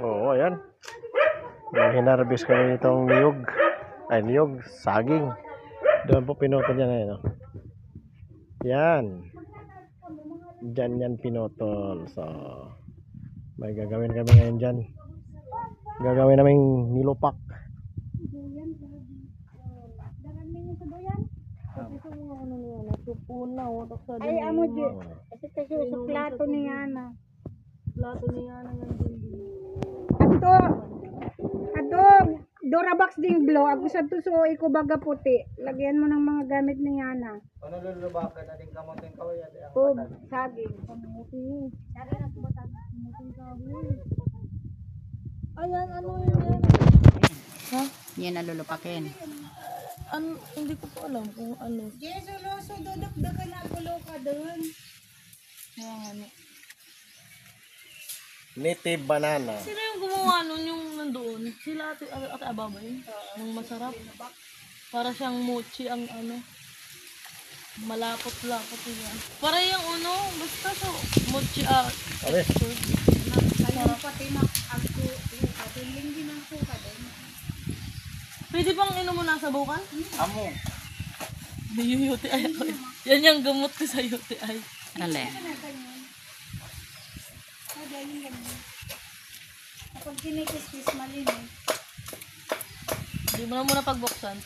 Oo, ayan. Hinarbis kami itong niyog. Ay, niyog, saging. Doon po pinutol yan ngayon. Yan. Diyan yan pinutol. So, may gagawin kami ngayon dyan. Gagawin naming nilupak. Ay, amo di. Kasi kasi sa plato niya na. Plato niya na nandun. Ato, Dorabox ding blow. Ako sa tuso, iko baga puti. Lagyan mo ng mga gamit niya na. Ano lulubakan natin kamoting kaway at O, saging. Ayan, ano yun? Ha? Yan na lulupakin. Ano, hindi ko po alam kung ano. Jesu, loso, dudok-dokan na pulo ka doon. Ayan, ano. Native banana. Sino yung gumawa nun yung nandoon? Sila ate Ababay? Yung masarap. Para siyang mochi ang ano. Malapot-lapot yan. Para yung ano, basta so, mochi Abi. Kayo pati mag-agto. Patuling din ang suka doon. Pwede pang inom mo na sa bukan? amo. May UTI ako. Yan yung gamot ko sa UTI. Alin? Kapag kinikis-kis malini. Hindi mo na muna pagbuksan.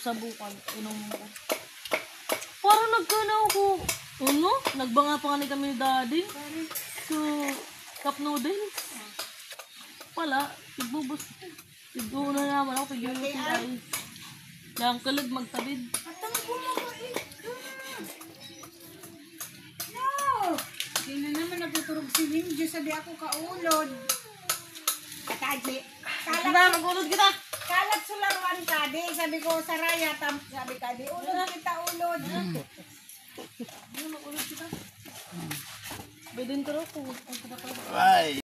Sabukan. Inom mo ko. Parang nagkanaw ko. Ano? Nagbanga pa kami ni daddy. So, cup noodles. Wala. Igbubos. Iguna naman ako. Pag-UTI. Kaya kalag magtabid. Hindi na naman nagtuturog si Winjo. Sabi ako kaulod. Kataji. Diba? Magulod kita. Kalat sularuan ka, di. Sabi ko, saraya. Sabi ka, di. Ulod kita, ulod. Pwede ko rin ko. Ay.